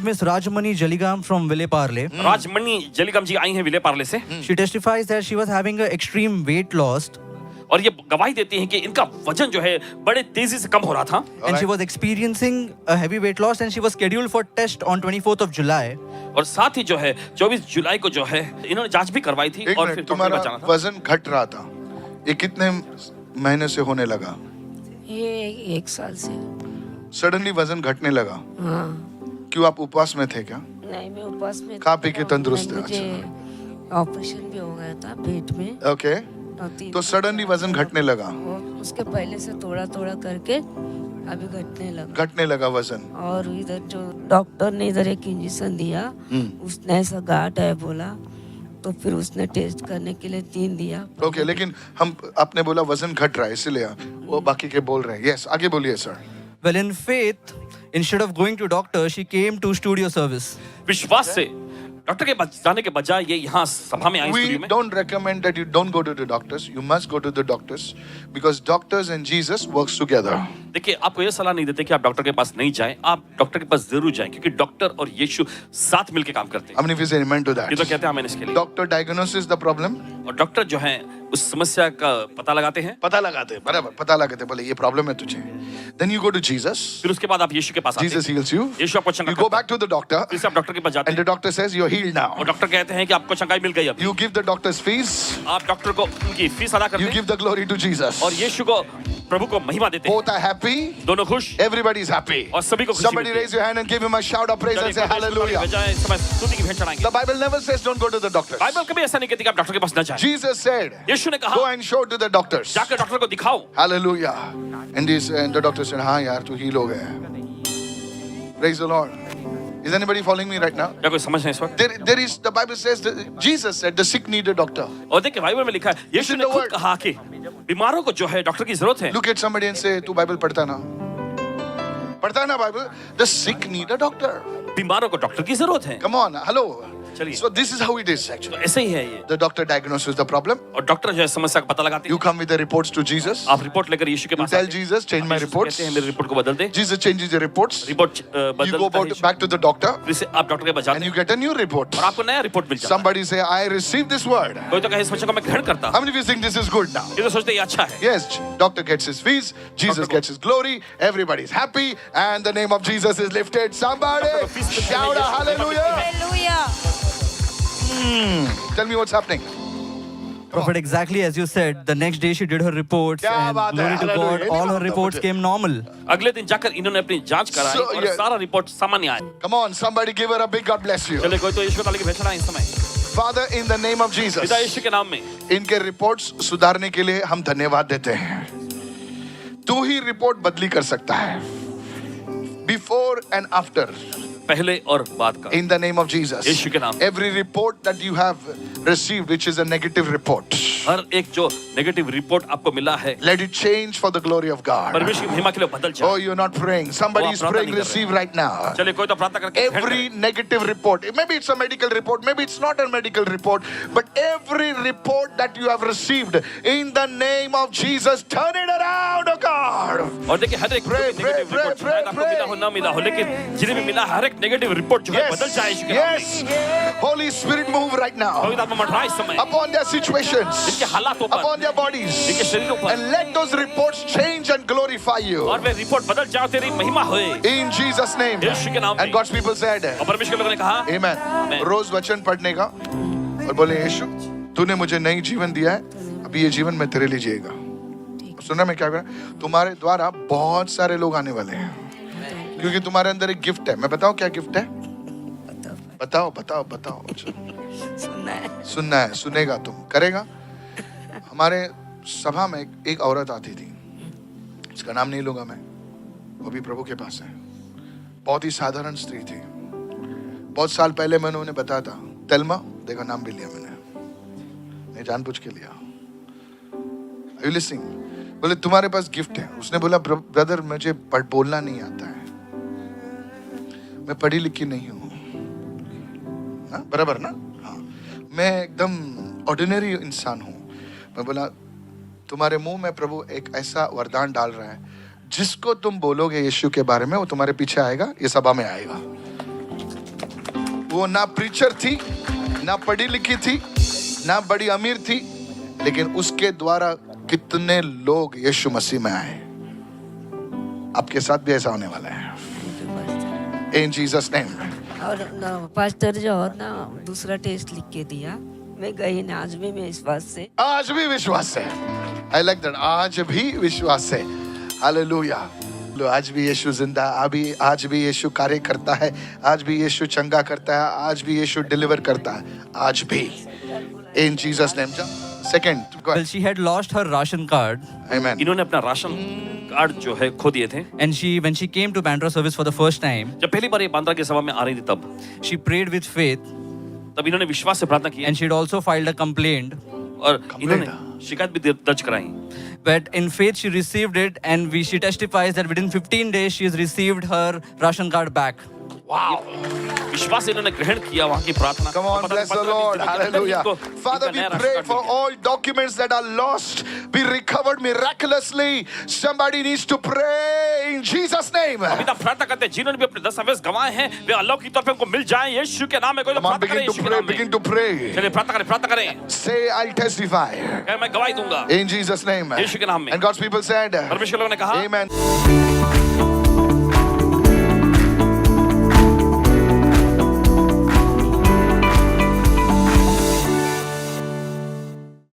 Miss Rajmani Jaligam from Ville Parle. Rajmani जलिगम जी आई हैं विले पार्ले से She testifies that she was having an extreme weight loss और ये गवाही देती हैं कि इनका वजन जो है बड़े तेजी से कम हो रहा था and she was experiencing a heavy weight loss and she was scheduled for test on 24th of July. और साथ ही जो है 24 जुलाई को जो है इन्होंने जांच भी करवाई थी एक और मिनट, फिर तुम्हारा डॉक्टर ने बचाना था। वजन घट रहा था, ये कितने महीने से होने लगा? ये 1 साल से। सडनली वजन घटने लगा, हाँ। क्यों आप उपवास में थे क्या? नहीं, मैं उपवास में खा पी के तंदुरुस्त है, मुझे ऑपरेशन भी हो गया था पेट में ओके, और 3 तो सडनली वजन घटने लगा, और उसके पहले से थोड़ा थोड़ा करके अभी घटने लगा वजन। और इधर जो डॉक्टर ने इधर एक इंजेक्शन दिया, उसने ऐसा गांठ है बोला, तो फिर उसने टेस्ट करने के लिए 3 दिया। ओके, लेकिन हम आपने बोला वजन घट रहा है इसलिए वो बाकी के बोल रहे हैं। यस, आगे बोलिए sir. Well, in faith, instead of going to doctor, she came to studio service. विश्वास से डॉक्टर के पास जाने के बजाय ये यहाँ सभा में आई We स्टूडियो में। don't recommend that you don't go to the doctors. You must go to the doctors because doctors and Jesus works together. देखिए, आपको ये सलाह नहीं देते कि आप डॉक्टर के पास नहीं जाएं, आप डॉक्टर के पास जरूर जाएं क्योंकि डॉक्टर और यीशु साथ मिलकर काम करते हैं। How many of you say amen to ये तो that? कहते हैं हमें इसके लिए। Doctor diagnoses the problem. और डॉक्टर जो है उस समस्या का पता लगाते हैं, पता लगाते हैं, बराबर पता लगाते हैं, बोले ये प्रॉब्लम है तुझे। Then you go to Jesus. फिर उसके बाद आप यीशु के पास आते Jesus हैं। heals you. यीशु आपको चंगा You go करता है। back to the doctor फिर से आप डॉक्टर के पास जाते and हैं the doctor says you're healed now. और डॉक्टर कहते हैं कि आपको चंगाई मिल गई अब। You give the doctor's fees. आप डॉक्टर को उनकी फीस अदा करते You हैं give the glory to Jesus. और यीशु को प्रभु को महिमा देते हैं। Both are happy. दोनों खुश Everybody is happy. और सभी को खुशी Somebody मिलती है। raise your hand and give him a shout of praise and say hallelujah. बजाय इस समय स्तुति की भेंट चढ़ाएंगे। The Bible never says don't go to the doctors. Bible कभी ऐसा नहीं कहती कि आप डॉक्टर के पास न जाएं। Jesus said, यीशु ने go कहा and show to the doctors. जाकर डॉक्टर को दिखाओ। Hallelujah. And the doctor said, हाँ यार तू heal हो गया. Praise the Lord. Is anybody following me right now? क्या कोई समझ नहीं इस वक्त? There is, the Bible says, Jesus said, the sick need a doctor. और देखिए बाइबल में लिखा है यीशु in ने the खुद word. कहा कि बीमारों को जो है डॉक्टर की जरूरत है। Look at somebody and say, तू Bible पढ़ता ना? पढ़ता ना Bible? The sick need a doctor. बीमारों को डॉक्टर की जरूरत है। Come on, hello. चलिए। So this is how it is तो actually. ऐसे ही है ये। The doctor diagnoses the problem. और डॉक्टर जो है समस्या का पता लगाते You हैं। come with the reports to Jesus. आप रिपोर्ट लेकर यीशु के You पास tell आते हैं। Jesus, change my यीशु से reports. कहते हैं मेरी रिपोर्ट को बदल दे। Jesus changes the reports. Report You बदल go देता है back to the doctor फिर से आप डॉक्टर के पास जाते and you हैं get a new report. और आपको नया रिपोर्ट मिल जाता है। Somebody say, I received this word. कोई तो कहे इस वचन को मैं ग्रहण करता How many of you think this is good now? ये तो सोचते ये अच्छा है। Yes, doctor gets his fees, Jesus gets his glory, everybody's happy, and the name of Jesus is lifted. Somebody Doctor को fees मिलती है, shout a यीशु की महिमा hallelujah. Hallelujah. Tell me what's happening. Prophet, exactly as you said, the next day she did her reports क्या and बात है, glory to hallelujah. God, all her reports came normal. अगले दिन जाकर इन्होंने अपनी जांच कराई So, और yeah. सारा रिपोर्ट सामान्य आया। Come on, somebody give her a big God bless you. चले कोई तो यीशु को ताली की भेंट चढ़ाएं इस समय। Father, in the name of Jesus, पिता यीशु के नाम में इनके रिपोर्ट्स सुधारने के लिए हम धन्यवाद देते हैं। तू ही रिपोर्ट बदली कर सकता है, बिफोर एंड आफ्टर. पहले और बाद का In the name of Jesus, यीशु के नाम। every report that you have received, which is a negative report, हर एक जो नेगेटिव रिपोर्ट आपको मिला है let it change for the glory of God. परमेश्वर की महिमा के लिए बदल Oh, जाए। you're not praying. Somebody is प्रार्थना praying. नहीं कर Receive right now. चलिए कोई तो प्रार्थना करके ग्रहण Every करे। negative report, maybe it's a medical report, maybe it's not a medical report, but every report that you have received, in the name of Jesus, turn it around, oh God. और देखिए हर एक Pray, negative pray, report pray, शायद आपको मिला हो ना मिला हो लेकिन जिन्हें भी मिला हर एक नेगेटिव रिपोर्ट जो है बदल जाए Yes, यीशु के नाम में। yes. Holy Spirit, move right now पवित्र आत्मा मंडराए इस समय upon their situations, इनके हालातों पर upon their bodies, इनके शरीरों पर and let those reports change and glorify you. और वे रिपोर्ट बदल जाओ तेरी महिमा होए In Jesus' name. यीशु के नाम And में। God's people said, और परमेश्वर के लोगों ने कहा Amen. Amen. रोज वचन पढ़ने का और बोले यीशु तूने मुझे नई जीवन दिया है, अभी ये जीवन मैं तेरे लिए जिएगा। सुनना मैं क्या कर रहा हूं? तुम्हारे द्वारा बहुत सारे लोग आने वाले हैं क्योंकि तुम्हारे अंदर एक गिफ्ट है। मैं बताऊं क्या गिफ्ट है? बताओ बताओ बताओ। सुनना है। सुनना है, सुनेगा तुम, करेगा। हमारे सभा में एक औरत आती थी, उसका नाम नहीं लूंगा मैं, वो भी प्रभु के पास है। बहुत ही साधारण स्त्री थी। बहुत साल पहले मैंने उन्हें बताया था, तेलमा, देखो नाम भी लिया मैंने जानबूझ के लिया। Are you listening? बोले तुम्हारे पास गिफ्ट है। उसने बोला ब्रदर मुझे बोलना नहीं आता है, मैं पढ़ी लिखी नहीं हूँ ना, बराबर ना? हाँ, मैं एकदम ऑर्डिनरी इंसान हूँ। मैं बोला तुम्हारे मुंह में प्रभु एक ऐसा वरदान डाल रहा है, जिसको तुम बोलोगे यीशु के बारे में वो तुम्हारे पीछे आएगा, ये सभा में आएगा। वो ना प्रीचर थी, ना पढ़ी लिखी थी, ना बड़ी अमीर थी, लेकिन उसके द्वारा कितने लोग यीशु मसीह में आए। आपके साथ भी ऐसा होने वाला है, इन जीसस नेम। और ना पास्टर जी और ना दूसरा टेस्ट लिख के दिया, मैं गई ना, आज भी मैं विश्वास से। आज भी विश्वास है, आई लाइक दैट, आज भी विश्वास है। हालेलुया। आज भी यीशु जिंदा, आज भी यीशु कार्य करता है, आज भी यीशु चंगा करता है, आज भी यीशु डिलीवर करता है, आज भी, इन Jesus name. Second, Well, she had lost her ration card, आमेन। इन्होंने अपना राशन कार्ड जो है खो दिए थे। and when she came to Bandra service for the first time, जब पहली बार ये बांद्रा की सभा में आ रही थी तब she prayed with faith, तब इन्होंने विश्वास से प्रार्थना की and she'd also filed a complaint. और इन्होंने शिकायत भी दर्ज कराई। But in faith, she received it, and she testifies that within 15 days, she has received her ration card back. Wow. विश्वास से इन्होंने ग्रहण किया वहाँ की प्रार्थना। Come on, bless the Lord. Hallelujah. Father, we pray for all documents that are lost be recovered miraculously. Somebody needs to pray in Jesus' name. अभी तक प्रार्थना करते हैं, जिन्होंने भी अपने दस्तावेज गंवाए हैं वे अल्लाह की तरफ से उनको मिल जाएं यीशु के नाम में। कोई तो Come on, प्रार्थना करें begin to यीशु के pray, नाम में। begin to pray. चलिए प्रार्थना करें। Say, I'll testify मैं गवाही दूंगा in Jesus' name. यीशु के नाम में। And God's people said, परमेश्वर लोगों ने कहा Amen.